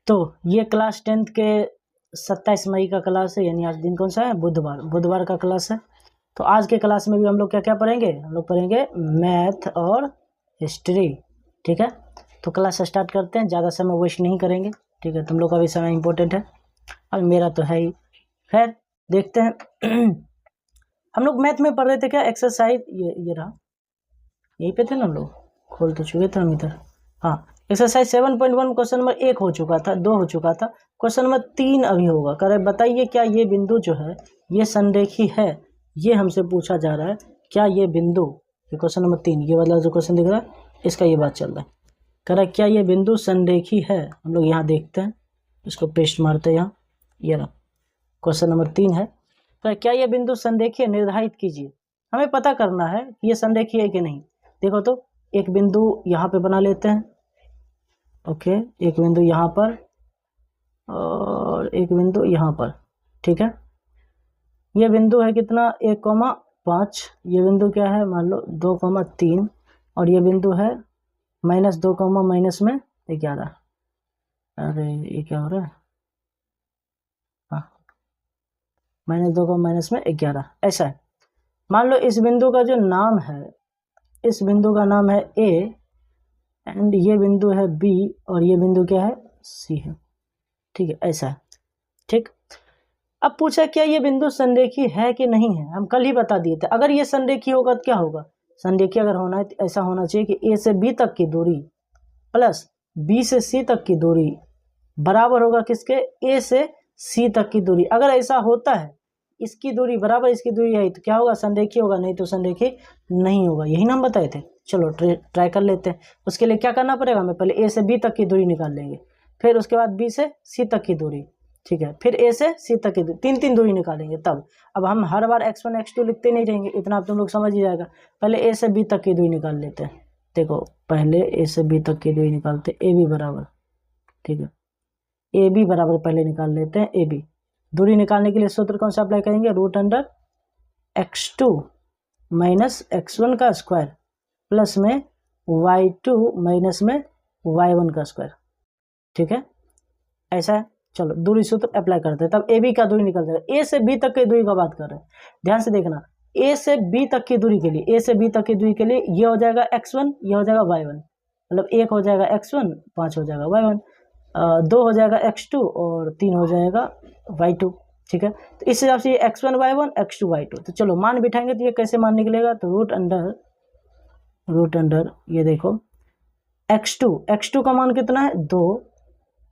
तो ये class 10th के 27 मई का क्लास है, यानी आज दिन कौन सा है, बुधवार का क्लास है। तो आज के क्लास में भी हम लोग क्या क्या पढ़ेंगे, हम लोग पढ़ेंगे मैथ और हिस्ट्री। ठीक है, तो क्लास स्टार्ट करते हैं, ज़्यादा समय वेस्ट नहीं करेंगे। ठीक है, तुम लोग का भी समय इंपॉर्टेंट है और मेरा तो है ही। खैर देखते हैं हम लोग मैथ में पढ़ रहे थे क्या, एक्सरसाइज ये रहा, यहीं पे थे ना हम लोग, खोल तो चुके थे हम इधर। हाँ, एक्सरसाइज 7.1 क्वेश्चन नंबर 1 हो चुका था, 2 हो चुका था, क्वेश्चन नंबर 3 अभी होगा। कह रहे बताइए क्या ये बिंदु जो है ये संरेखी है, ये हमसे पूछा जा रहा है। क्या ये बिंदु, ये क्वेश्चन नंबर 3, ये वाला जो क्वेश्चन दिख रहा है इसका ये बात चल रहा है। कह रहा है क्या ये बिंदु संरेखी है। हम लोग यहाँ देखते हैं, इसको पेस्ट मारते हैं यहाँ, ये रहा क्वेश्चन नंबर 3 है। तो क्या ये बिंदु संरेखी है, निर्धारित कीजिए। हमें पता करना है कि ये संरेखी है कि नहीं। देखो तो एक बिंदु यहाँ पे बना लेते हैं, ओके, एक बिंदु यहाँ पर और एक बिंदु यहाँ पर। ठीक है, ये बिंदु है कितना, 1,5, ये बिंदु क्या है, मान लो 2,3, और ये बिंदु है -2, -11। अरे ये क्या हो रहा है, हाँ, -2, ऐसा है। मान लो इस बिंदु का जो नाम है, इस बिंदु का नाम है ए, एंड ये बिंदु है बी, और ये बिंदु क्या है, सी है। ठीक है, ऐसा है। ठीक, अब पूछा क्या ये बिंदु संरेखी है कि नहीं है। हम कल ही बता दिए थे, अगर ये संरेखी होगा तो क्या होगा, संरेखी अगर होना है तो ऐसा होना चाहिए कि ए से बी तक की दूरी प्लस बी से सी तक की दूरी बराबर होगा किसके, ए से सी तक की दूरी। अगर ऐसा होता है, इसकी दूरी बराबर इसकी दूरी है, तो क्या होगा, संरेखी होगा, नहीं तो संरेखी नहीं होगा। यही ना हम बताए थे। चलो ट्राई कर लेते हैं। उसके लिए क्या करना पड़ेगा, हमें पहले ए से बी तक की दूरी निकाल लेंगे, फिर उसके बाद बी से सी तक की दूरी, ठीक है, फिर ए से सी तक की दूरी, 3 दूरी निकालेंगे तब। अब हम हर बार x1 x2 लिखते नहीं रहेंगे, इतना आप तुम लोग समझ ही जाएगा। पहले ए से बी तक की दूरी निकाल लेते हैं। देखो पहले ए से बी तक की दूरी निकालते, ए बी बराबर, ठीक है, ए बी बराबर पहले निकाल लेते हैं। ए बी दूरी निकालने के लिए सूत्र कौन सा अप्लाई करेंगे, √x2 - x1 का स्क्वायर प्लस में y2 माइनस में y1 का स्क्वायर। ठीक है, ऐसा है। चलो दूरी सूत्र अप्लाई करते हैं, तब ए बी का दूरी निकल जाएगा। ए से बी तक की दूरी का बात कर रहे हैं, ध्यान से देखना। ए से बी तक की दूरी के लिए, ए से बी तक की दूरी के लिए ये हो जाएगा x1, ये हो जाएगा y1, मतलब 1 हो जाएगा x1, 5 हो जाएगा y1, 2 हो जाएगा x2 और 3 हो जाएगा y2। ठीक है, तो इस हिसाब से ये x1 y1 x2 y2। तो चलो मान बिठाएंगे तो ये कैसे मान निकलेगा, तो रूट अंडर ये देखो x2 का मान कितना है 2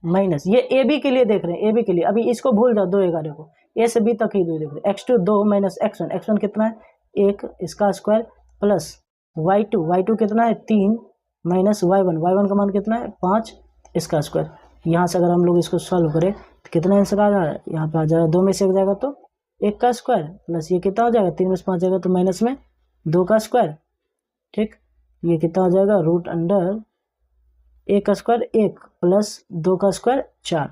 माइनस, ये ए बी के लिए देख रहे हैं, ए बी के लिए अभी इसको भूल जाओ, 2 11 को, ए से बी तक ही दूरी देख रहे हैं। x2 2 माइनस x1 कितना है 1, इसका स्क्वायर प्लस y2 कितना है 3 माइनस y1 का मान कितना है 5, इसका स्क्वायर। यहाँ से अगर हम लोग इसको सॉल्व करें तो कितना आंसर आ रहा है, यहाँ पे आ जाएगा 2 में से 1 जाएगा तो 1 का स्क्वायर प्लस ये कितना हो जाएगा 3 में से 5 जाएगा तो माइनस में 2 का स्क्वायर। ठीक, ये कितना हो जाएगा √1 का स्क्वायर 1 प्लस 2 का स्क्वायर 4,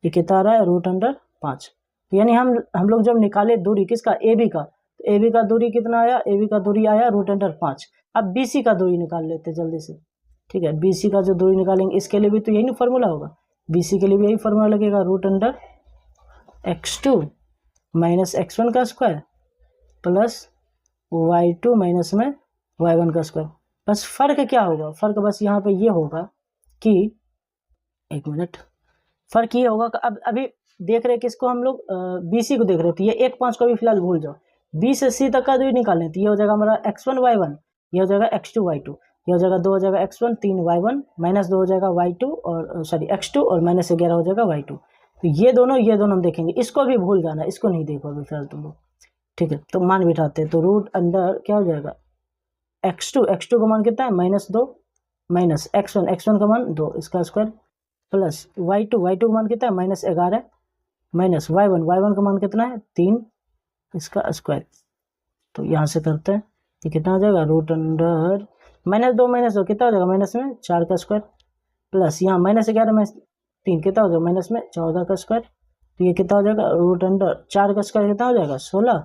ये कितना आ रहा है √5। यानी हम लोग जब निकाले दूरी किसका, ए बी का, तो ए बी का दूरी कितना आया, ए बी का दूरी आया √5। अब बी सी का दूरी निकाल लेते हैं जल्दी से। ठीक है, बी सी का जो दूरी निकालेंगे इसके लिए भी तो यही ना फॉर्मूला होगा, बी सी के लिए भी यही फॉर्मूला लगेगा √x2 माइनस x1 का स्क्वायर प्लस y2 माइनस में y1 का स्क्वायर। बस फर्क क्या होगा, फर्क बस यहाँ पे ये होगा कि, एक मिनट, फर्क ये होगा कि अब अभी देख रहे किसको हम लोग, BC को देख रहे थे। ये 1 5 को भी फिलहाल भूल जाओ, B से C तक का दूरी निकालने, तो ये हो जाएगा हमारा x1 y1, ये हो जाएगा x2 y2, ये हो जाएगा 2 हो जाएगा x1 3 y1 माइनस 2 हो जाएगा y2 और सॉरी x2 और माइनस 11 हो जाएगा y2। तो ये दोनों हम देखेंगे, इसको भी भूल जाना, इसको नहीं देखो अभी फिलहाल तुम लोग। ठीक है, तो मान बिठाते हैं, तो रूट अंडर क्या हो जाएगा x2 का मान कितना है -2 माइनस x1 का मान 2, इसका स्क्वायर प्लस y2 का मान कितना है -11 माइनस y1 का मान कितना है 3, इसका स्क्वायर। तो यहाँ से करते हैं, ये कितना हो जाएगा √2 -2 कितना हो जाएगा माइनस में 4 का स्क्वायर प्लस यहाँ -11 में 3 कितना हो जाएगा माइनस में 14 का स्क्वायर। तो ये कितना हो जाएगा √4 का स्क्वायर कितना हो जाएगा 16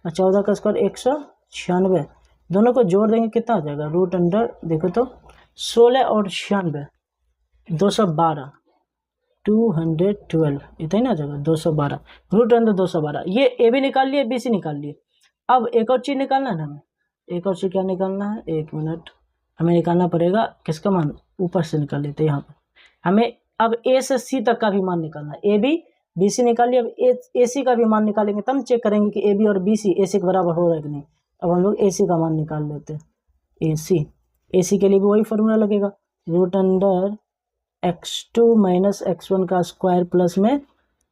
और 14 का स्क्वायर 196, दोनों को जोड़ देंगे कितना हो जाएगा देखो तो 16 और 96 212, 212 इतना ही ना जगह 212 √212 ये ए बी निकाल लिए बी सी निकाल लिए। अब एक और चीज़ निकालना है ना हमें, एक और चीज़ क्या निकालना है, 1 मिनट, हमें निकालना पड़ेगा किसका मान, ऊपर से निकाल लेते हैं यहाँ पर। हमें अब ए से सी तक का भी मान निकालना है, ए बी बी सी निकाल लिया, अब ए सी का भी मान निकालेंगे तब चेक करेंगे कि ए बी और बी सी ए सी के बराबर हो रहा है कि नहीं। अब हम लोग ए सी का मान निकाल लेते हैं, ए सी के लिए भी वही फॉर्मूला लगेगा, √x2 माइनस x1 का स्क्वायर प्लस में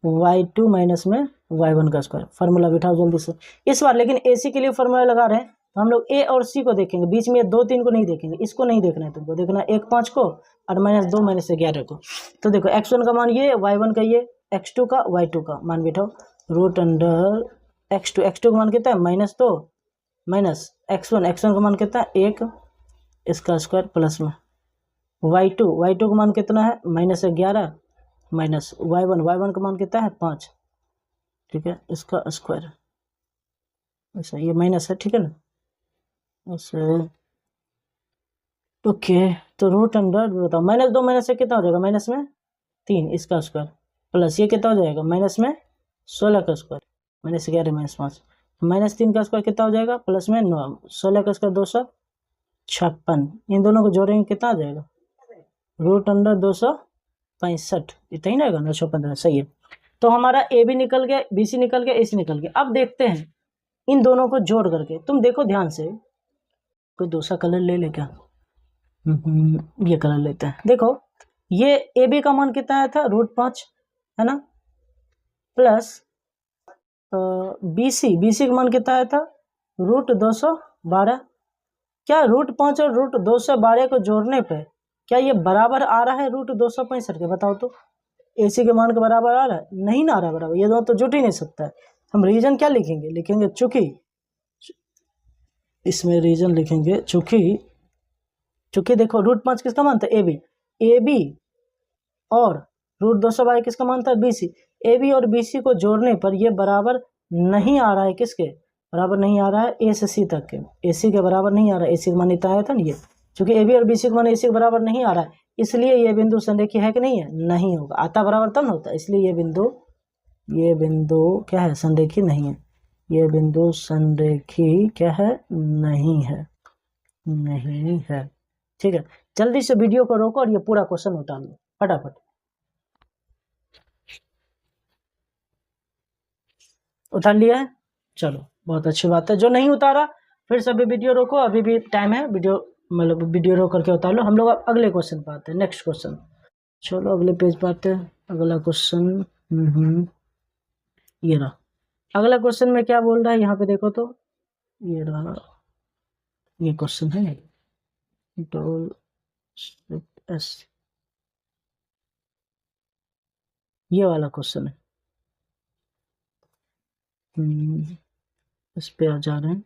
y2 माइनस में y1 का स्क्वायर। फार्मूला बिठाओ जल्दी से इस बार, लेकिन ए सी के लिए फार्मूला लगा रहे हैं तो हम लोग ए और सी को देखेंगे, बीच में 2 3 को नहीं देखेंगे, इसको नहीं देखना है तुमको, देखना 1 5 को और -2 -11 को। तो देखो x1 का मान ये, y1 का ये, x2 का y2 का मान बिठाओ, √x2 का मान कितना है -2 माइनस x1 का मान कितना है 1 इसका स्क्वायर प्लस में y2 का मान कितना है -11 माइनस y1 का मान कितना है 5, ठीक है, इसका स्क्वायर ऐसा, ये माइनस है, ठीक है ना ऐसे। ओके, तो √, बताओ -2 माइनस से कितना हो जाएगा, माइनस में 3 इसका स्क्वायर प्लस ये कितना हो जाएगा माइनस में 16 का स्क्वायर, -11 -5, -3 का स्क्वायर कितना हो जाएगा प्लस में 9, 16 का स्क्वायर 256, इन दोनों को जोड़ेंगे कितना आ जाएगा √265, इतना ही रहेगा 915, सही है। तो हमारा ए बी निकल गया, बी सी निकल गया, ए सी निकल गया। अब देखते हैं इन दोनों को जोड़ करके, तुम देखो ध्यान से, कोई दूसरा कलर ले ले क्या, ये कलर लेते हैं। देखो ये ए बी का मान कितना आया था √5 है ना, प्लस बी सी का मान कितना आया था √212। क्या √5 और √212 को जोड़ने पे क्या ये बराबर आ रहा है √265 के, बताओ तो। ए सी के मान के बराबर आ रहा है, नहीं ना आ रहा है बराबर, ये दोनों तो जुट ही नहीं सकता है। हम रीजन क्या लिखेंगे, लिखेंगे चूंकि, इसमें रीजन लिखेंगे चूंकि देखो √5 किसका मान था ए बी और √212 किसका मान था बी सी, ए बी और बी सी को जोड़ने पर ये बराबर नहीं आ रहा है, किसके बराबर नहीं आ रहा है, ए से सी तक के, ए सी के बराबर नहीं आ रहा है, ए सी का मान इतना आया था ना ये, चूंकि ए बी और बी सी का मान ए सी के बराबर नहीं आ रहा है, इसलिए ये बिंदु संरेखी है कि नहीं है, नहीं होगा, आता बराबर तब ना होता है, इसलिए ये बिंदु क्या है, संरेखी नहीं है, ये बिंदु संरेखी क्या है, नहीं है, ठीक है। जल्दी से वीडियो को रोको और ये पूरा क्वेश्चन उतार लो फटाफट, उतार लिया है, चलो बहुत अच्छी बात है। जो नहीं उतारा फिर से अभी वीडियो रोको, अभी भी टाइम है, वीडियो रोक करके उतार लो। हम लोग अब अगले क्वेश्चन पे आते हैं, नेक्स्ट क्वेश्चन, चलो अगले पेज पे आते हैं, अगला क्वेश्चन ये रहा। अगला क्वेश्चन में क्या बोल रहा है यहाँ पे देखो तो, ये रहा, ये क्वेश्चन है ये वाला क्वेश्चन है, इस पे आ जा रहे हैं।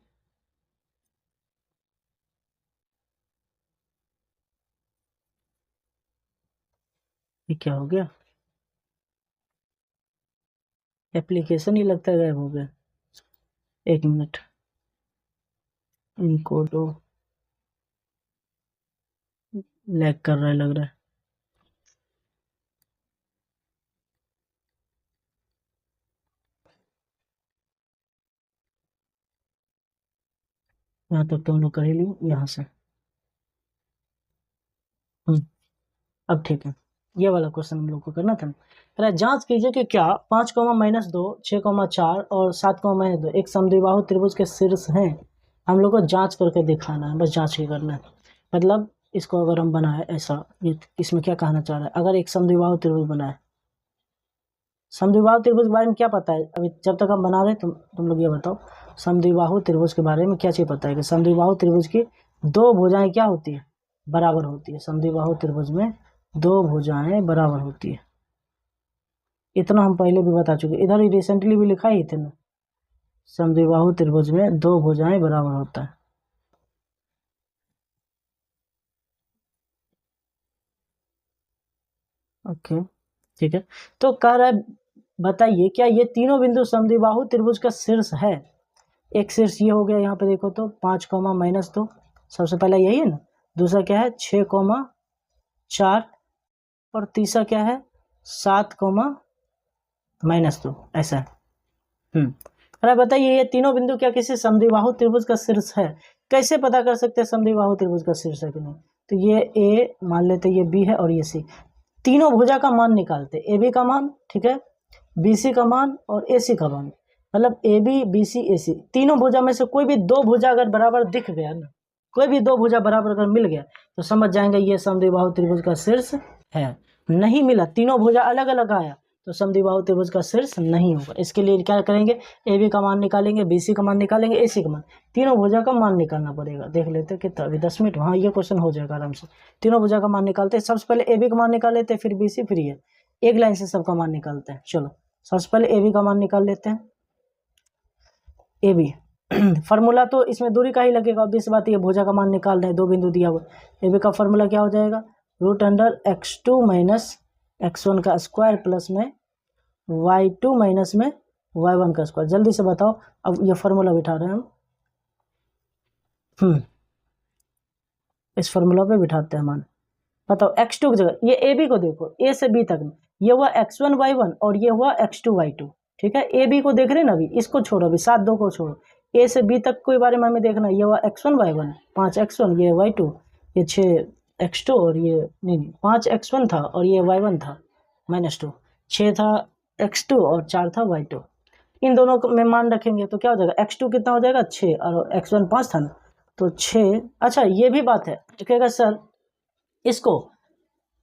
ये क्या हो गया, एप्लीकेशन ही लगता है गायब हो गया, 1 मिनट, इनको तो लैग कर रहा है लग रहा है। यहाँ तक तो हम लोग कर ही लिए, यहाँ से अब ठीक है। ये वाला क्वेश्चन हम लोग को करना था। पहले जांच कीजिए कि क्या 5, -2, 6, 4 और 7, -2 एक समद्विबाहु त्रिभुज के शीर्ष हैं। हम लोग को जांच करके दिखाना है, बस जांच ही करना है। मतलब इसको अगर हम बनाए ऐसा, ये इसमें क्या कहना चाह रहा है, अगर एक समद्विबाहु त्रिभुज बनाए, समद्विबाहु त्रिभुज के बारे में क्या पता है अभी, जब तक हम बना रहे तुम लोग ये बताओ, समद्विबाहु त्रिभुज के बारे में क्या चीज़ पता है कि समद्विबाहु त्रिभुज की 2 भुजाएं क्या होती है, बराबर होती है। समद्विबाहु त्रिभुज में 2 भुजाएं बराबर होती है, इतना हम पहले भी बता चुके, इधर ही रिसेंटली भी लिखा ही थे ना, समद्विबाहु त्रिभुज में 2 भुजाएं बराबर होता है। ओके ठीक है, तो कह रहा है बताइए क्या ये तीनों बिंदु समद्विबाहु त्रिभुज का शीर्ष है। एक शीर्ष ये हो गया, यहाँ पे देखो तो 5, -2, सबसे पहला यही है ना, दूसरा क्या है 6, 4 और तीसरा क्या है 7, ऐसा है। अरे बताइए ये तीनों बिंदु क्या किसी समद्विबाहु त्रिभुज का शीर्ष है? कैसे पता कर सकते हैं समद्विबाहु त्रिभुज का शीर्ष है कि नहीं? तो ये ए मान लेते, ये बी है और ये सी। तीनों भुजा का मान निकालते, ए बी का मान, ठीक है, बी सी का मान और ए सी का मान। मतलब ए बी बी सी ए सी, तीनों भुजा में से कोई भी दो भुजा अगर बराबर दिख गया ना, कोई भी दो भुजा बराबर अगर मिल गया तो समझ जाएंगे ये समद्विबाहु त्रिभुज का शीर्ष है। नहीं मिला, तीनों भुजा अलग अलग आया तो समद्विबाहु त्रिभुज का शीर्ष नहीं होगा। इसके लिए क्या करेंगे, ए बी का मान निकालेंगे, बी सी का मान निकालेंगे, ए सी का मान, तीनों भुजा का मान निकालना पड़ेगा। देख लेते हैं कितना, अभी 10 मिनट। हाँ ये क्वेश्चन हो जाएगा आराम से। तीनों भुजा का मान निकालते हैं, सबसे पहले ए बी का मान निकाल लेते हैं, फिर बी सी, फिर ये एक लाइन से सबका मान निकालते हैं। चलो सबसे पहले ए बी का मान निकाल लेते हैं। ए बी फार्मूला तो इसमें दूरी का ही लगेगा, ऑब्वियस बात, ये भुजा का मान निकाल रहे हैं, दो बिंदु दिया हुआ। ए बी का फार्मूला क्या हो जाएगा, √x2 माइनस x1 का स्क्वायर प्लस में y2 माइनस में y1 का स्क्वायर। जल्दी से बताओ, अब ये फार्मूला बिठा रहे हैं हम। इस फार्मूला पे बिठाते हैं मान। बताओ x2 की जगह, ये ए बी को देखो, ए से बी तक में, ये हुआ x1 y1 और ये हुआ x2 y2, ठीक है। ए बी को देख रहे हैं ना, अभी इसको छोड़ो, अभी 7 2 को छोड़ो, ए से बी तक के बारे में हमें देखना है। ये हुआ x1 y1, 5x1, ये y2, ये 6x2 और ये नहीं 5x1 था और ये y1 था -2, 6 था x2 और 4 था y2। इन दोनों में मान रखेंगे तो क्या हो जाएगा, x2 कितना हो जाएगा 6 और x1 5 था ना, तो 6। अच्छा ये भी बात है, कहेगा सर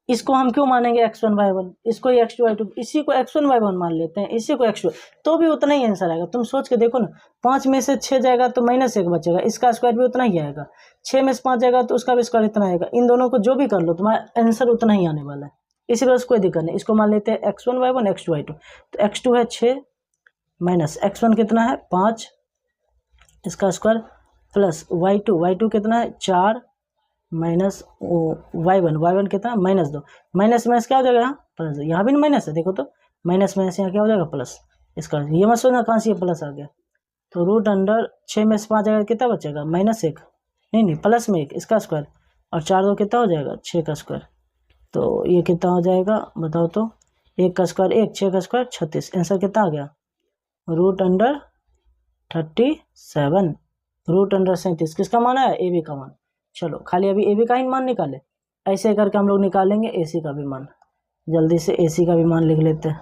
इसको हम क्यों मानेंगे x1 y1, इसको ही x2 y2, इसी को x1 y1 मान लेते हैं, इसी को x2, तो भी उतना ही आंसर आएगा। तुम सोच के देखो ना, 5 में से 6 जाएगा तो -1 बचेगा, इसका स्क्वायर भी उतना ही आएगा, 6 में से 5 जाएगा तो उसका भी स्क्वायर इतना आएगा। इन दोनों को जो भी कर लो तुम्हारा आंसर उतना ही आने वाला है, इसी वजह से कोई दिक्कत नहीं। इसको मान लेते हैं x1 y1 x2 y2, तो x2 है 6 माइनस x1 कितना है 5, इसका स्क्वायर प्लस y2 कितना है 4 माइनस y1 कितना -2, माइनस क्या हो जाएगा यहाँ प्लस, यहाँ भी माइनस है, देखो तो माइनस यहाँ क्या हो जाएगा प्लस। इसका ये मत सोचना कहाँ से ये प्लस आ गया, तो √6 में से 5 जाएगा कितना बचेगा -1, नहीं प्लस में 1, इसका स्क्वायर और 4 2 कितना हो जाएगा 6 का स्क्वायर, तो ये कितना हो जाएगा बताओ तो, 1 का स्क्वायर 1, 6 का स्क्वायर 36, आंसर कितना आ गया √37, √37 किसका मान है, ए बी का मान। चलो खाली अभी ए बी का ही मान निकाले, ऐसे करके हम लोग निकालेंगे ए सी का भी मान। जल्दी से ए सी का भी मान लिख लेते हैं।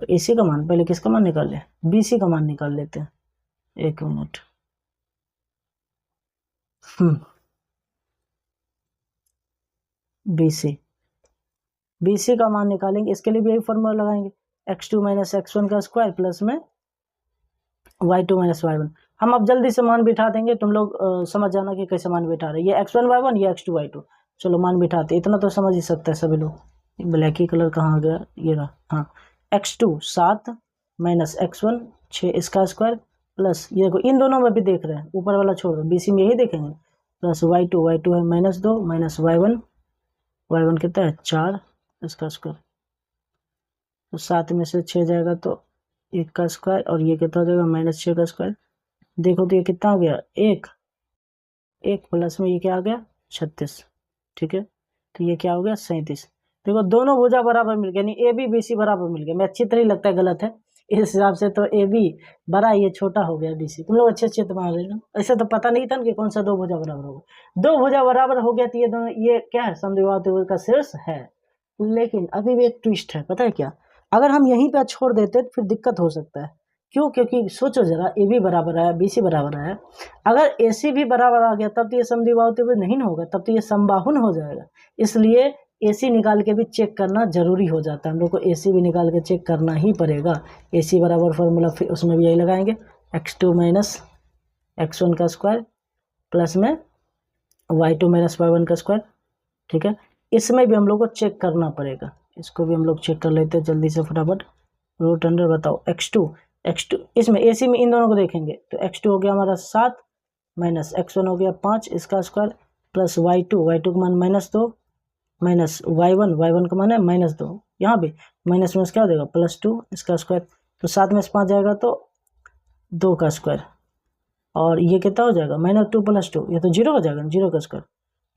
ए सी का मान पहले किसका मान निकाले, बी सी का मान निकाल लेते हैं, 1 मिनट। बी सी का मान निकालेंगे, इसके लिए भी यही फॉर्मूला लगाएंगे, x2 माइनस x1 का स्क्वायर प्लस में y2 माइनस y1। हम अब जल्दी से मान बिठा देंगे, तुम लोग समझ जाना कि कैसे मान बिठा रहे हैं, ये x1 y1 ये x2 y2। चलो मान बिठाते, इतना तो समझ ही सकते हैं सभी लोग। ब्लैक ही कलर कहाँ आ गया, ये रहा, हाँ x2 7 माइनस x1 6, इसका स्क्वायर प्लस ये देखो इन दोनों में भी देख रहे हैं, ऊपर वाला छोड़ दो, BC में यही देखेंगे, प्लस y2 है -2 माइनस y1 कितना है 4, इसका स्क्वायर, तो 7 में से 6 जाएगा तो 1 का स्क्वायर और ये कितना हो जाएगा -6 का स्क्वायर। देखो तो ये कितना आ गया 1 प्लस में ये क्या आ गया 36, ठीक है, तो ये क्या हो गया 37। देखो दोनों भुजा बराबर मिल गया, यानी ए बी बी सी बराबर मिल गया। मैं अच्छी तरह लगता है गलत है इस हिसाब से, तो ए बी बड़ा ये छोटा हो गया बी सी। तुम लोग अच्छे तो मान लेना, ऐसे तो पता नहीं था कि कौन सा दो भुजा बराबर होगा, दो भुजा बराबर हो गया तो ये दोनों, ये क्या है समद्विबाहु त्रिभुज का शीर्ष है। लेकिन अभी भी एक ट्विस्ट है, पता है क्या, अगर हम यहीं पे छोड़ देते तो फिर दिक्कत हो सकता है। क्यों, क्योंकि सोचो जरा, ए बी बराबर आया, बी सी बराबर आया, अगर ए सी भी बराबर आ गया तब तो ये समद्विबाहु त्रिभुज नहीं ना होगा, तब तो ये समबाहुन हो जाएगा। इसलिए ए सी निकाल के भी चेक करना जरूरी हो जाता है, हम लोग को ए सी भी निकाल के चेक करना ही पड़ेगा। ए सी बराबर फॉर्मूला फिर उसमें भी यही लगाएंगे, x2 माइनस x1 का स्क्वायर प्लस में y2 माइनस y1 का स्क्वायर, ठीक है। इसमें भी हम लोग को चेक करना पड़ेगा, इसको भी हम लोग चेक कर लेते हैं जल्दी से फटाफट। √, बताओ x2 इसमें ए सी में इन दोनों को देखेंगे तो x2 हो गया हमारा 7 माइनस x1 हो गया 5, इसका स्क्वायर प्लस y2 का मान -2 माइनस y1 का मान है -2, यहाँ भी माइनस में क्या हो जाएगा +2, इसका स्क्वायर, तो 7 में से 5 जाएगा तो 2 का स्क्वायर और ये कितना हो जाएगा -2 + 2, ये तो 0 हो जाएगा, 0 का स्क्वायर,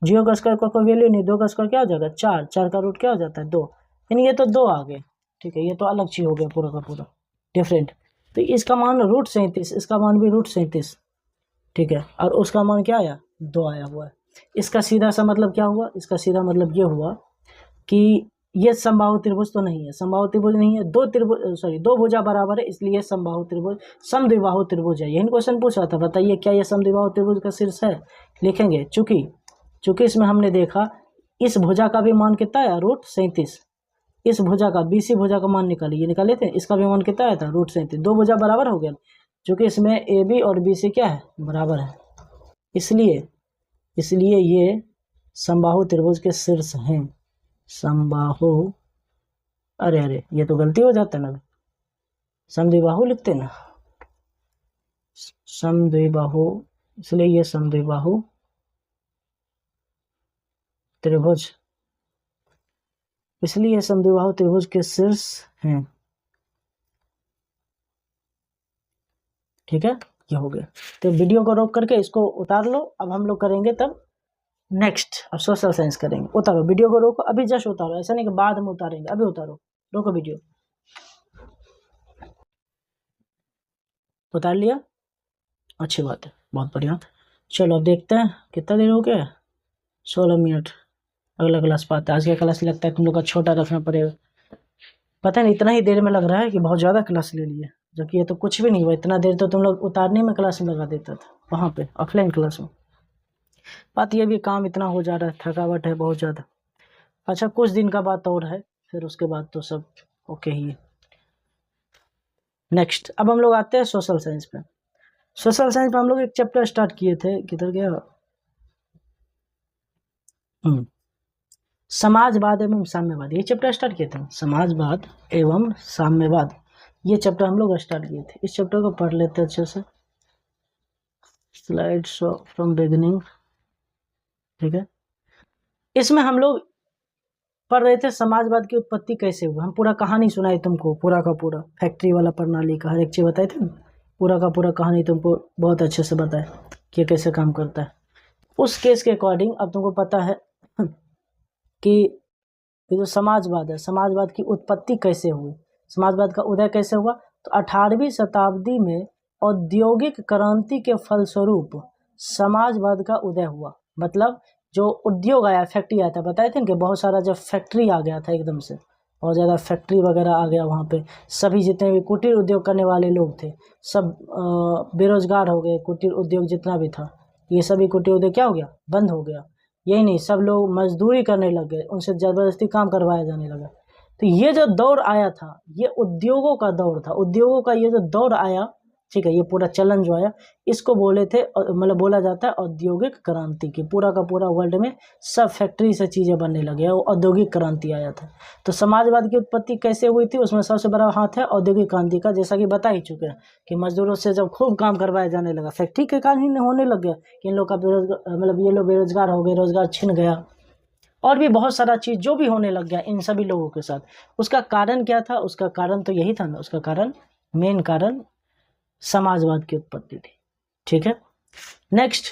0 का स्क्वायर का कोई वैल्यू नहीं, 2 का स्क्वायर क्या हो जाएगा 4 का रूट क्या हो जाता है 2, यानी ये तो 2 आ गए, ठीक है, ये तो अलग चीज़ हो गया पूरा का पूरा डिफरेंट। तो इसका मान √37, इसका मान भी √37, ठीक है, और उसका मान क्या आया, 2 आया हुआ है। इसका सीधा सा मतलब क्या हुआ, इसका सीधा मतलब ये हुआ कि ये समबाहु त्रिभुज तो नहीं है, समबाहु त्रिभुज नहीं है, 2 भुजा बराबर है, इसलिए समबाहु त्रिभुज समद्विबाहु त्रिभुज है। यही क्वेश्चन पूछा था, बताइए क्या ये समद्विबाहु त्रिभुज का शीर्ष है, लिखेंगे चूंकि इसमें हमने देखा इस भुजा का भी मान कितना आया, √37, इस भुजा का BC भुजा का मान निकाले थे, इसका भी मान कितना आया था, √37, 2 भुजा बराबर हो गया, चूंकि इसमें AB और BC क्या है, बराबर है, इसलिए ये समबाहु त्रिभुज के शीर्ष हैं। समबाहु, अरे ये तो गलती हो जाता है ना, समद्विबाहु लिखते ना, समद्विबाहु, इसलिए ये समद्विबाहु त्रिभुज, इसलिए समद्विबाहु त्रिभुज के शीर्ष हैं, ठीक है, ये हो गया। तो वीडियो को रोक करके इसको उतार लो, अब हम लोग करेंगे तब नेक्स्ट, अब सोशल साइंस करेंगे। उतारो वीडियो को, रोको, अभी जस्ट उतारो, ऐसा नहीं कि बाद में उतारेंगे, अभी उतारो, रोको वीडियो, उतार लिया, अच्छी बात है, बहुत बढ़िया। चलो अब देखते हैं कितना देर हो गया, 16 मिनट। अगला क्लास पाते, आज का क्लास लगता है तुम लोग का छोटा रखना पड़ेगा, पता नहीं इतना ही देर में लग रहा है कि बहुत ज़्यादा क्लास ले लिए, जबकि ये तो कुछ भी नहीं हुआ, इतना देर तो तुम लोग उतारने में क्लास में लगा देता था वहाँ पे ऑफलाइन क्लास में। बात ये भी काम इतना हो जा रहा है, थकावट है बहुत ज़्यादा। अच्छा कुछ दिन का बात और है, फिर उसके बाद तो सब ओके ही है। नेक्स्ट अब हम लोग आते हैं सोशल साइंस पे। सोशल साइंस में हम लोग एक चैप्टर स्टार्ट किए थे, किधर गया, समाजवाद एवं साम्यवाद, ये चैप्टर स्टार्ट किए थे, समाजवाद एवं साम्यवाद, ये चैप्टर हम लोग स्टार्ट किए थे। इस चैप्टर को पढ़ लेते हैं अच्छे से, स्लाइड शो फ्रॉम बिगिनिंग, ठीक है। इसमें हम लोग पढ़ रहे थे समाजवाद की उत्पत्ति कैसे हुई, हम पूरा कहानी सुनाए तुमको, पूरा का पूरा फैक्ट्री वाला प्रणाली का हर एक चीज़ बताए थे, पूरा का पूरा कहानी तुमको बहुत अच्छे से बताए कि कैसे काम करता है। उस केस के अकॉर्डिंग अब तुमको पता है कि ये जो समाजवाद है, समाजवाद की उत्पत्ति कैसे हुई, समाजवाद का उदय कैसे हुआ। तो 18वीं शताब्दी में औद्योगिक क्रांति के फलस्वरूप समाजवाद का उदय हुआ। मतलब जो उद्योग आया, फैक्ट्री आया था, बताए थे कि बहुत सारा जब फैक्ट्री आ गया था, एकदम से बहुत ज़्यादा फैक्ट्री वगैरह आ गया, वहाँ पे सभी जितने भी कुटीर उद्योग करने वाले लोग थे सब बेरोजगार हो गए। कुटीर उद्योग जितना भी था, ये सभी कुटीर उद्योग क्या हो गया, बंद हो गया। यही नहीं, सब लोग मजदूरी करने लग गए, उनसे ज़बरदस्ती काम करवाया जाने लगा। तो ये जो दौर आया था, ये उद्योगों का दौर था। उद्योगों का ये जो दौर आया, ठीक है, ये पूरा चलन जो आया, इसको बोले थे, मतलब बोला जाता है औद्योगिक क्रांति की। पूरा का पूरा वर्ल्ड में सब फैक्ट्री से चीज़ें बनने लगे, वो औद्योगिक क्रांति आया था। तो समाजवाद की उत्पत्ति कैसे हुई थी, उसमें सबसे बड़ा हाथ है औद्योगिक क्रांति का। जैसा कि बता ही चुके हैं कि मजदूरों से जब खूब काम करवाया जाने लगा, फैक्ट्री के कारण ही होने लग गया कि इन लोग का बेरोजगार, मतलब ये लोग बेरोजगार हो गए, रोजगार छिन गया, और भी बहुत सारा चीज़ जो भी होने लग गया इन सभी लोगों के साथ। उसका कारण क्या था, उसका कारण तो यही था ना, उसका कारण, मेन कारण समाजवाद की उत्पत्ति थी, ठीक है। नेक्स्ट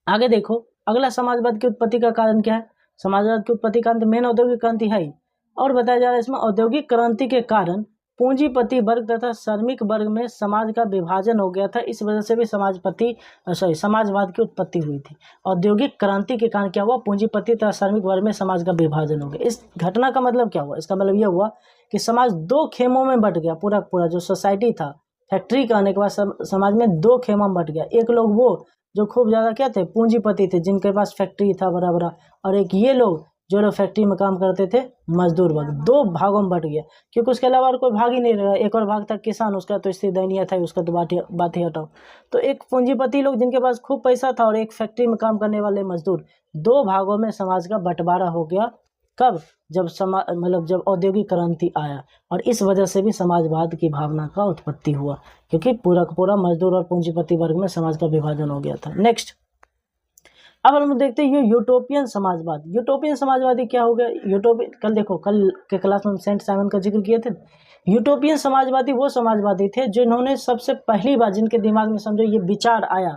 आगे देखो, अगला समाजवाद की उत्पत्ति का कारण क्या है। समाजवाद की उत्पत्ति का मेन औद्योगिक क्रांति है ही, और बताया जा रहा है इसमें औद्योगिक क्रांति के कारण पूंजीपति वर्ग तथा श्रमिक वर्ग में समाज का विभाजन हो गया था। इस वजह से भी समाजवाद की उत्पत्ति हुई थी। औद्योगिक क्रांति के कारण क्या हुआ, पूंजीपति तथा श्रमिक वर्ग में समाज का विभाजन हो गया। इस घटना का मतलब क्या हुआ, इसका मतलब यह हुआ कि समाज 2 खेमों में बट गया। पूरा पूरा जो सोसाइटी था, फैक्ट्री का आने के बाद समाज में 2 खेमा में बट गया। एक लोग वो जो खूब ज़्यादा क्या थे, पूंजीपति थे, जिनके पास फैक्ट्री था बड़ा बड़ा, और एक ये लोग जो लोग फैक्ट्री में काम करते थे, मजदूर वर्ग। 2 भागों में बट गया, क्योंकि उसके अलावा और कोई भाग ही नहीं रहा। एक और भाग था किसान, उसका तो स्थिति दयनीय था, उसका तो बात ही हटाओ। तो एक पूंजीपति लोग जिनके पास खूब पैसा था, और एक फैक्ट्री में काम करने वाले मजदूर, 2 भागों में समाज का बंटवारा हो गया। कब, जब जब औद्योगिक क्रांति आया, और इस वजह से भी समाजवाद की भावना का उत्पत्ति हुआ, क्योंकि पूरा का पूरा मजदूर और पूंजीपति वर्ग में समाज का विभाजन हो गया था। नेक्स्ट अब हम देखते हैं यूटोपियन समाजवाद। यूटोपियन समाजवादी क्या हो गया, कल देखो, कल के क्लास में हम सेंट साइमन का जिक्र किए थे। यूटोपियन समाजवादी वो समाजवादी थे जिन्होंने सबसे पहली बार, जिनके दिमाग में समझो ये विचार आया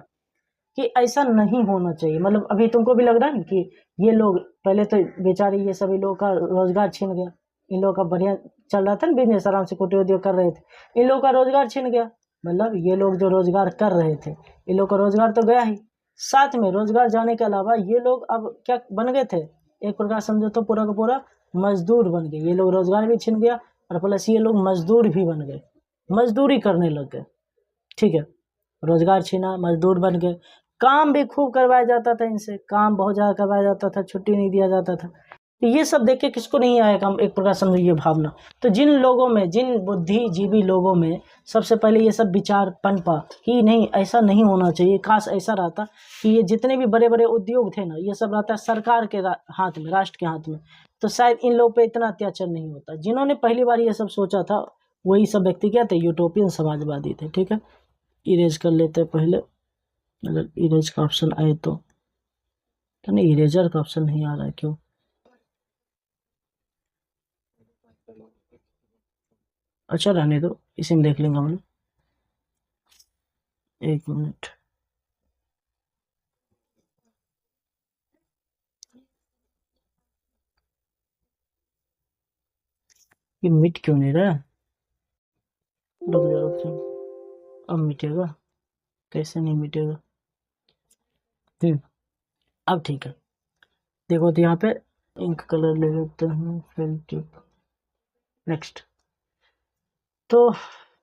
कि ऐसा नहीं होना चाहिए। मतलब अभी तुमको भी लग रहा है कि ये लोग पहले तो बेचारे, ये सभी लोगों का रोजगार छिन गया, इन लोगों का बढ़िया चल रहा था ना बिजनेस, आराम से कुटीर उद्योग कर रहे थे। इन लोगों का रोजगार छिन गया, मतलब ये लोग जो रोजगार कर रहे थे इन लोग का रोजगार तो गया ही, साथ में रोजगार जाने के अलावा ये लोग अब क्या बन गए थे, एक प्रकार समझो तो पूरा का पूरा मजदूर बन गए। ये लोग रोजगार भी छिन गया और प्लस ये लोग मजदूर भी बन गए, मजदूरी करने लग गए। ठीक है, रोजगार छीना, मजदूर बन गए, काम भी खूब करवाया जाता था इनसे, काम बहुत ज़्यादा करवाया जाता था, छुट्टी नहीं दिया जाता था। तो ये सब देख के किसको नहीं आएगा, एक प्रकार समझो ये भावना। तो जिन लोगों में, जिन बुद्धिजीवी लोगों में सबसे पहले ये सब विचार पनपा कि नहीं ऐसा नहीं होना चाहिए, काश ऐसा रहता कि ये जितने भी बड़े बड़े उद्योग थे ना ये सब रहता सरकार के हाथ में, राष्ट्र के हाथ में, तो शायद इन लोग पे इतना अत्याचार नहीं होता। जिन्होंने पहली बार ये सब सोचा था वही सब व्यक्ति क्या थे, यूटोपियन समाजवादी थे। ठीक है, इरेज कर लेते हैं पहले, अगर इरेज का ऑप्शन आए तो नहीं, इरेजर का ऑप्शन नहीं आ रहा है क्यों, अच्छा रहने दो, इसी में देख लेंगे हम लोग। एक मिनट, ये मिट क्यों नहीं रहा, रुक जाओ, अब मिटेगा, कैसे नहीं मिटेगा। अब ठीक है, देखो तो यहाँ पे इंक कलर ले लेते हैं, फिल टिप, नेक्स्ट। तो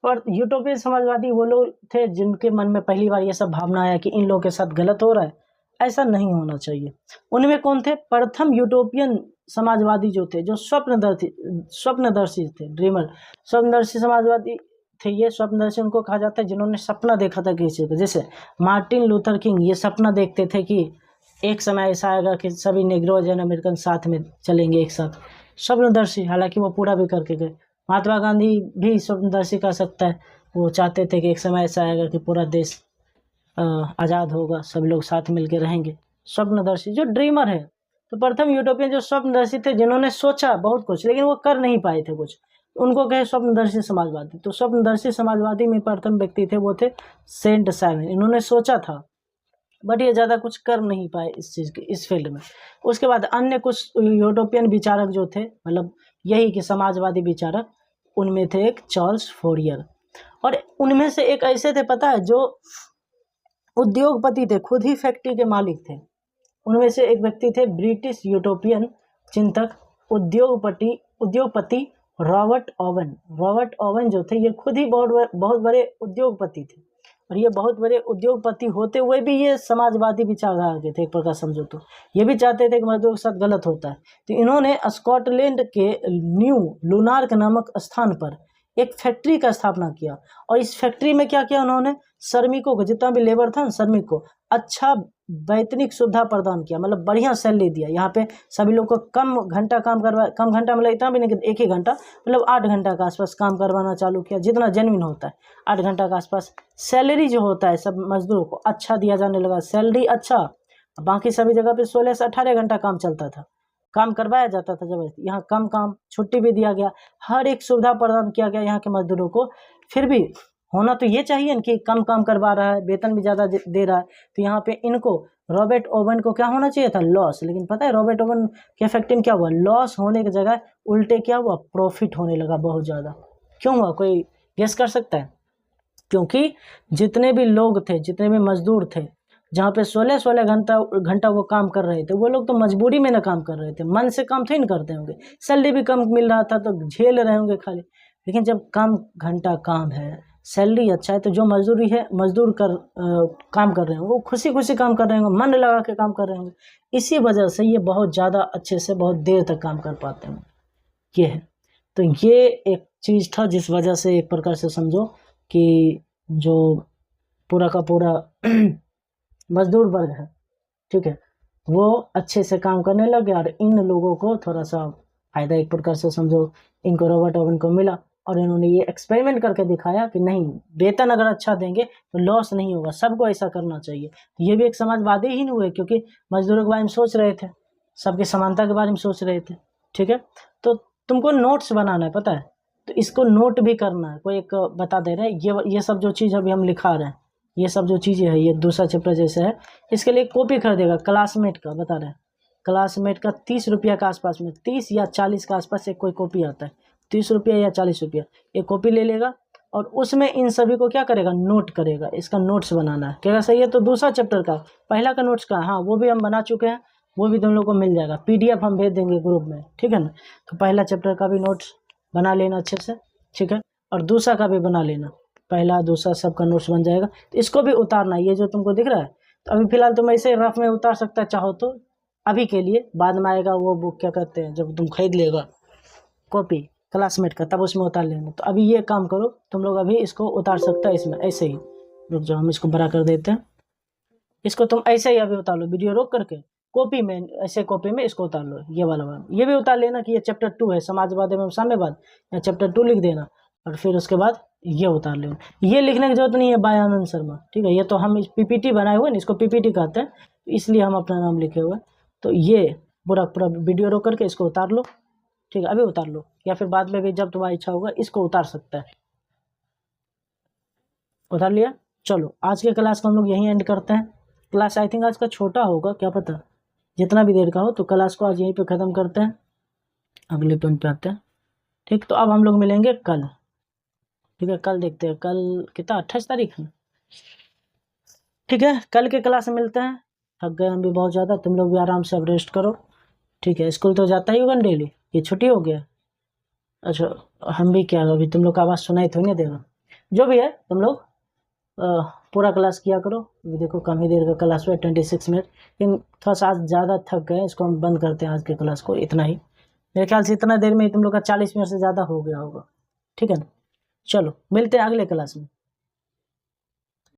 पर यूटोपियन समाजवादी वो लोग थे जिनके मन में पहली बार ये सब भावना आया कि इन लोगों के साथ गलत हो रहा है, ऐसा नहीं होना चाहिए। उनमें कौन थे, प्रथम यूटोपियन समाजवादी जो थे, जो स्वप्नदर्शी थे, ड्रीमर, स्वप्नदर्शी समाजवादी थे। ये स्वप्नदर्शी उनको कहा जाता है जिन्होंने सपना देखा था किसी को, जैसे मार्टिन लूथर किंग, ये सपना देखते थे कि एक समय ऐसा आएगा कि सभी नेग्रोज एंड अमेरिकन साथ में चलेंगे एक साथ, स्वप्नदर्शी, हालांकि वो पूरा भी करके गए। महात्मा गांधी भी स्वप्नदर्शी कर सकता है, वो चाहते थे कि एक समय ऐसा आएगा कि पूरा देश आज़ाद होगा, सभी लोग साथ मिलकर रहेंगे, स्वप्नदर्शी जो ड्रीमर है। तो प्रथम यूटोपियन जो स्वप्नदर्शी थे, जिन्होंने सोचा बहुत कुछ लेकिन वो कर नहीं पाए थे कुछ, उनको कहे स्वप्नदर्शी समाजवादी। तो स्वप्नदर्शी समाजवादी में प्रथम व्यक्ति थे वो थे सेंट साइमन। इन्होंने सोचा था बट ये ज़्यादा कुछ कर नहीं पाए इस चीज़ के, इस फील्ड में। उसके बाद अन्य कुछ यूटोपियन विचारक जो थे, मतलब यही कि समाजवादी विचारक, उनमें थे एक चार्ल्स फोरियर, और उनमें से एक ऐसे थे पता है जो उद्योगपति थे, खुद ही फैक्ट्री के मालिक थे। उनमें से एक व्यक्ति थे ब्रिटिश यूटोपियन चिंतक, उद्योगपति रॉबर्ट ओवन। रॉबर्ट ओवन जो थे ये खुद ही बहुत बड़े उद्योगपति थे, और ये बहुत बड़े उद्योगपति होते हुए भी ये समाजवादी विचारधारा के थे, एक प्रकार समझो तो। ये भी चाहते थे कि मजदूर के साथ गलत होता है। तो इन्होंने स्कॉटलैंड के न्यू लुनार्क नामक स्थान पर एक फैक्ट्री का स्थापना किया, और इस फैक्ट्री में क्या किया उन्होंने, श्रमिकों को, जितना भी लेबर था श्रमिक को अच्छा वैतनिक सुविधा प्रदान किया, मतलब बढ़िया सैलरी दिया। यहाँ पे सभी लोग को कम घंटा काम करवा, कम घंटा मतलब इतना भी नहीं कि एक ही घंटा, मतलब 8 घंटा का आसपास काम करवाना चालू किया, जितना जेन्युइन होता है 8 घंटा का आसपास। सैलरी जो होता है सब मजदूरों को अच्छा दिया जाने लगा, सैलरी अच्छा। बाकी सभी जगह पे 16 से 18 घंटा काम चलता था, काम करवाया जाता था जबरदस्ती। यहाँ कम काम, छुट्टी भी दिया गया, हर एक सुविधा प्रदान किया गया यहाँ के मजदूरों को। फिर भी होना तो ये चाहिए कि कम काम करवा रहा है, वेतन भी ज़्यादा दे रहा है, तो यहाँ पे इनको रॉबर्ट ओवन को क्या होना चाहिए था, लॉस। लेकिन पता है रॉबर्ट ओवन के फैक्ट्री में क्या हुआ, लॉस होने की जगह उल्टे क्या हुआ, प्रॉफिट होने लगा बहुत ज़्यादा। क्यों हुआ, कोई गेस कर सकता है? क्योंकि जितने भी लोग थे, जितने भी मजदूर थे, जहाँ पे 16-16 घंटा वो काम कर रहे थे, वो लोग तो मजबूरी में ना काम कर रहे थे, मन से काम थोड़ी ना करते होंगे, सैलरी भी कम मिल रहा था तो झेल रहे होंगे खाली। लेकिन जब कम घंटा काम है, सैलरी अच्छा है, तो जो मजदूरी है, काम कर रहे होंगे, वो खुशी खुशी काम कर रहे होंगे, मन लगा के काम कर रहे होंगे। इसी वजह से ये बहुत ज़्यादा अच्छे से बहुत देर तक काम कर पाते हैं, ये है। तो ये एक चीज़ था जिस वजह से एक प्रकार से समझो कि जो पूरा का पूरा मजदूर वर्ग है, ठीक है, वो अच्छे से काम करने लगे, और इन लोगों को थोड़ा सा फायदा एक प्रकार से समझो इनको, रॉबर्ट ओवन को मिला, और इन्होंने ये एक्सपेरिमेंट करके दिखाया कि नहीं, वेतन अगर अच्छा देंगे तो लॉस नहीं होगा, सबको ऐसा करना चाहिए। तो ये भी एक समाजवादी ही नहीं हुए, क्योंकि मजदूरों के बारे में सोच रहे थे, सबकी समानता के बारे में सोच रहे थे, ठीक है। तो तुमको नोट्स बनाना है, पता है, तो इसको नोट भी करना है। कोई एक बता दे रहे हैं, ये सब जो चीज़ अभी हम लिखा रहे हैं, ये सब जो चीज़ें है, ये दूसरा चैप्टर जैसे है, इसके लिए कॉपी कर देगा क्लासमेट का, बता रहे हैं क्लासमेट का 30 रुपया के आसपास में, 30 या 40 के आसपास एक कोई कॉपी आता है, 30 रुपया या 40 रुपया एक कॉपी ले लेगा और उसमें इन सभी को क्या करेगा, नोट करेगा। इसका नोट्स बनाना है, क्या सही है। तो दूसरा चैप्टर का पहला का नोट्स का, हाँ वो भी हम बना चुके हैं, वो भी तुम लोग को मिल जाएगा, PDF हम भेज देंगे ग्रुप में, ठीक है ना। तो पहला चैप्टर का भी नोट्स बना लेना अच्छे से, ठीक है, और दूसरा का भी बना लेना, पहला दूसरा सबका नोट्स बन जाएगा। तो इसको भी उतारना, ये जो तुमको दिख रहा है, तो अभी फिलहाल तुम ऐसे रफ में उतार सकता है चाहो तो, अभी के लिए, बाद में आएगा वो बुक क्या कहते हैं, जब तुम खरीद लेगा कॉपी क्लासमेट का, तब उसमें उतार लेना। तो अभी ये काम करो तुम लोग, अभी इसको उतार सकता है इसमें ऐसे ही, रुक जाओ हम इसको बड़ा कर देते हैं, इसको तुम ऐसे ही अभी उतार लो, वीडियो रोक करके कॉपी में, ऐसे कॉपी में इसको उतार लो, ये वाला ये भी उतार लेना कि ये चैप्टर 2 है, समाजवाद एवं साम्यवाद, या चैप्टर 2 लिख देना, और फिर उसके बाद ये उतार लेना। ये लिखने की जरूरत नहीं है बाय आनंद शर्मा, ठीक है, ये तो हम PPT बनाए हुए ना, इसको PPT कहते हैं, इसलिए हम अपना नाम लिखे हुए। तो ये पूरा पूरा वीडियो रोक करके इसको उतार लो, ठीक है, अभी उतार लो, या फिर बाद में भी जब तुम्हारी इच्छा होगा इसको उतार सकता है। उतार लिया, चलो आज के क्लास को हम लोग यहीं एंड करते हैं। क्लास आई थिंक आज का छोटा होगा, क्या पता, जितना भी देर का हो, तो क्लास को आज यहीं पे ख़त्म करते हैं, अगले पॉइंट पे आते हैं, ठीक। तो अब हम लोग मिलेंगे कल, ठीक है, कल देखते हैं, कल कितना 28 तारीख है, ठीक है, कल के क्लास में मिलते हैं। थक गए हम भी बहुत ज़्यादा, तुम लोग भी आराम से अब रेस्ट करो, ठीक है। स्कूल तो जाता ही होगा डेली, ये छुट्टी हो गया, अच्छा हम भी क्या, अभी तुम लोग का आवाज़ सुनाई थोड़ी नहीं देगा, जो भी है तुम लोग पूरा क्लास किया करो। अभी देखो कम ही देर का क्लास हुआ, 26 मिनट, लेकिन थोड़ा सा आज ज़्यादा थक गए, इसको हम बंद करते हैं आज के क्लास को, इतना ही, मेरे ख्याल से इतना देर में ही तुम लोग का 40 मिनट से ज़्यादा हो गया होगा, ठीक है ना। चलो मिलते हैं अगले क्लास में।